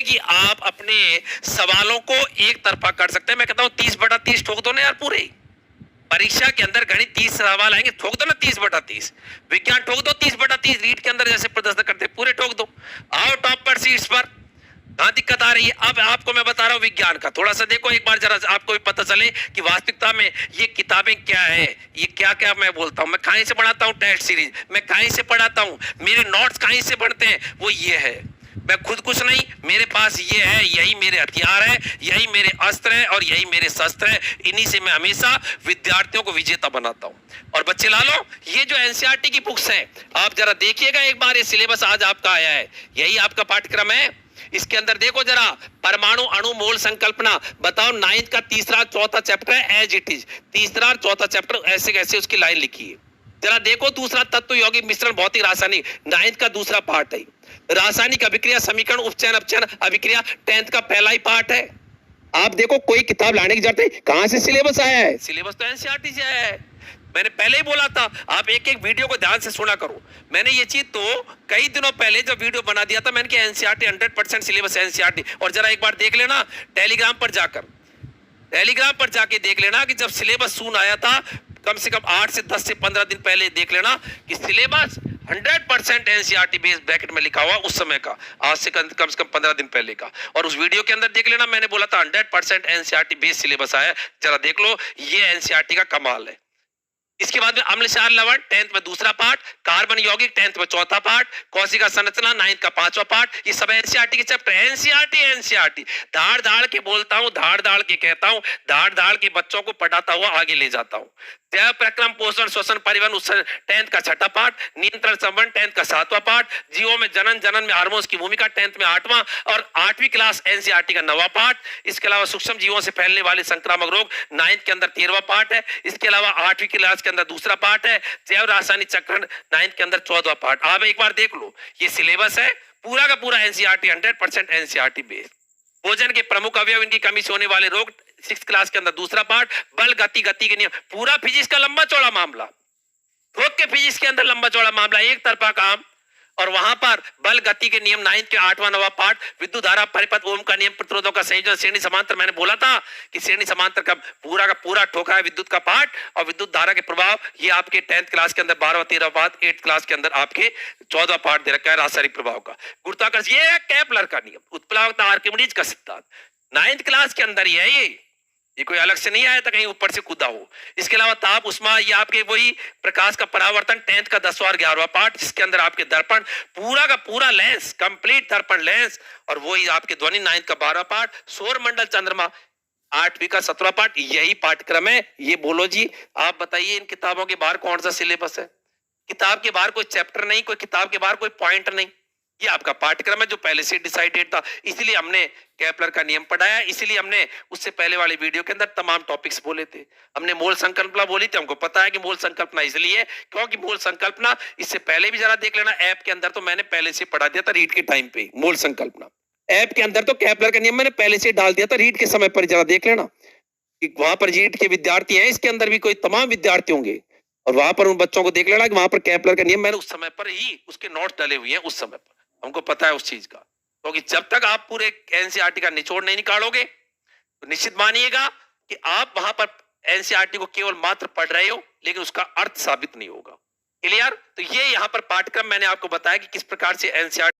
कि आप अपने सवालों को एक तरफा कर सकते हैं। मैं कहता हूं 30/30 ठोक दो ना यार, पूरे परीक्षा के अंदर गणित 30 सवाल आएंगे, ठोक दो ना 30/30। विज्ञान ठोक दो 30/30, रीट के अंदर जैसे प्रदर्शन करते पूरे ठोक दो। आओ टॉप पर सीट्स पर। कहां दिक्कत आ रही है? अब आपको मैं बता रहा हूं विज्ञान का, थोड़ा सा देखो एक बार, जरा आपको भी पता चले कि वास्तविकता में ये किताबें क्या है, ये क्या क्या मैं बोलता हूं। मैं कहीं से पढ़ाता हूं टेस्ट सीरीज, मैं कहीं से पढ़ाता हूं, मेरे नोट्स कहीं से बनते हैं, वो ये है। मैं खुद कुछ नहीं, मेरे पास ये है, यही मेरे हथियार है, यही मेरे अस्त्र है और यही मेरे शस्त्र है। इन्हीं से मैं हमेशा विद्यार्थियों को विजेता बनाता हूं। और बच्चे लालो, ये जो एनसीईआरटी की बुक्स है, आप जरा देखिएगा एक बार, ये सिलेबस आज आपका आया है, यही आपका पाठ्यक्रम है। इसके अंदर देखो जरा, परमाणु अणु मोल संकल्पना, बताओ 9th का तीसरा चौथा चैप्टर है एज इट इज, तीसरा और चौथा चैप्टर ऐसे कैसे उसकी लाइन लिखी है। जरा देखो दूसरा तत्व यौगिक मिश्रण भौतिक रासायनिक, 9th का दूसरा पार्ट है। रासायनिक अभिक्रिया समीकरण उपचयन अपचयन अभिक्रिया 10th का पहला ही पार्ट है। आप देखो कोई किताब लाने की जरूरत है, कहां से सिलेबस आया है? सिलेबस तो एनसीईआरटी से आया है। मैंने पहले ही बोला था, आप एक एक वीडियो को ध्यान से सुना करो। मैंने ये चीज तो कई दिनों पहले जब वीडियो बना दिया था, मैंने कहा एनसीईआरटी 100% सिलेबस एनसीईआरटी। और जरा एक बार देख लेना टेलीग्राम पर जाकर, टेलीग्राम पर जाके देख लेना कि जब सिलेबस सून आया था, कम से कम 8 से 10 से 15 दिन पहले देख लेना कि सिलेबस 100% एनसीईआरटी बेस ब्रैकेट में लिखा हुआ उस समय का, आज से कम से कम 15 दिन पहले का। और उस वीडियो के अंदर देख लेना, मैंने बोला था 100% एनसीईआरटी बेस सिलेबस आया। जरा देख लो, ये एनसीईआरटी का कमाल है। इसके बाद में अम्ल क्षार लवण 10th में दूसरा पार्ट, कार्बन यौगिक 10th में चौथा पार्ट, कोशिका संरचना 9th का पांचवा पार्ट। ये सब एनसीईआरटी के चैप्टर। एनसीईआरटी एनसीईआरटी धाड़ धाड़ के बोलता हूं, धाड़ धाड़ के कहता हूं, धाड़ धाड़ के बच्चों को पढ़ाता हुआ आगे ले जाता हूं। जैव प्रक्रम पोषण श्वसन परिवहन 10th का छठा पार्ट, नियंत्रण संबंध 10th का सातवां पार्ट, जीवों में जनन जनन में हार्मोन्स की भूमिका 10th में 8वां और 8वीं क्लास एनसीईआरटी का 9वां पार्ट। इसके अलावा सूक्ष्म जीवों से फैलने वाले संक्रामक रोग 9th के अंदर 13वां पार्ट है। इसके अलावा 8वीं क्लास के अंदर दूसरा पार्ट है, जैव रासायनिक चक्रण 9th के अंदर 14वां पार्ट। आप एक बार देख लो, ये सिलेबस है पूरा का पूरा एनसीईआरटी, 100% एनसीईआरटी बेस्ड। भोजन के प्रमुख अवयव, इनकी कमी से होने वाले रोग 6th क्लास के अंदर दूसरा पार्ट, बल गति गति के नियम, पूरा फिजिक्स का लंबा चौड़ा मामला, ठोक के फिजिक्स के अंदर लंबा चौड़ा मामला, एक तरफा काम। और वहां पर बल गति के नियम 9th के 8वां 9वां पार्ट, विद्युत धारा परिपथ ओम का नियम, प्रतिरोधों का संयोजन, श्रेणी समांतर। मैंने बोला था कि श्रेणी समांतर का पूरा ठोका है विद्युत का पार्ट और विद्युत धारा के प्रभाव। ये आपके 10th क्लास के अंदर 12वां 13वां पार्ट, 8th क्लास के अंदर आपके 14वां पार्ट दे रखा है, रासायनिक प्रभाव का। गुरुत्वाकर्षण, ये है केपलर का नियम, उत्प्लावकता आर्किमिडीज का सिद्धांत, 9th क्लास के अंदर ही है। ये कोई अलग से नहीं आया था, कहीं ऊपर से कूदा हो। इसके अलावा ताप उष्मा, ये आपके वही प्रकाश का परावर्तन 10th का 10वां और 11वां पार्ट, जिसके अंदर आपके दर्पण पूरा का पूरा लेंस, कंप्लीट दर्पण लेंस। और वही आपके ध्वनि 9th का 12वां पार्ट, सौर मंडल चंद्रमा 8वीं का 17वां पार्ट। यही पाठ्यक्रम है। ये बोलो जी, आप बताइए इन किताबों के बाहर कौन सा सिलेबस है? किताब के बाहर कोई चैप्टर नहीं, कोई किताब के बाहर कोई पॉइंट नहीं। ये आपका पाठ्यक्रम है जो पहले से डिसाइडेड था। इसलिए हमने केपलर का नियम पढ़ाया, इसलिए हमने उससे पहले वाले वीडियो के अंदर तमाम टॉपिक्स बोले थे। हमने मोल संकल्पना बोली थी, हमको पता है कि मोल संकल्पना इसलिए क्योंकि मोल संकल्पना इससे पहले भी जरा देख लेना, ऐप के अंदर तो मैंने पहले से पढ़ा दिया था रीड के टाइम पे। मोल संकल्पना ऐप के अंदर तो केपलर का नियम मैंने पहले से डाल दिया था रीड के समय पर। जरा देख लेना कि वहां पर रीड के विद्यार्थी हैं, इसके अंदर भी कोई तमाम विद्यार्थी होंगे और वहां पर उन बच्चों को देख लेना कि वहां पर केपलर का नियम मैंने उस समय पर ही उसके नोट्स डाले हुए हैं। उस समय पर हमको पता है उस चीज का, क्योंकि जब तक आप पूरे एनसीईआरटी का निचोड़ नहीं निकालोगे तो निश्चित मानिएगा कि आप वहां पर एनसीईआरटी को केवल मात्र पढ़ रहे हो, लेकिन उसका अर्थ साबित नहीं होगा। क्लियर? तो ये यहाँ पर पाठ्यक्रम मैंने आपको बताया कि किस प्रकार से एनसीईआरटी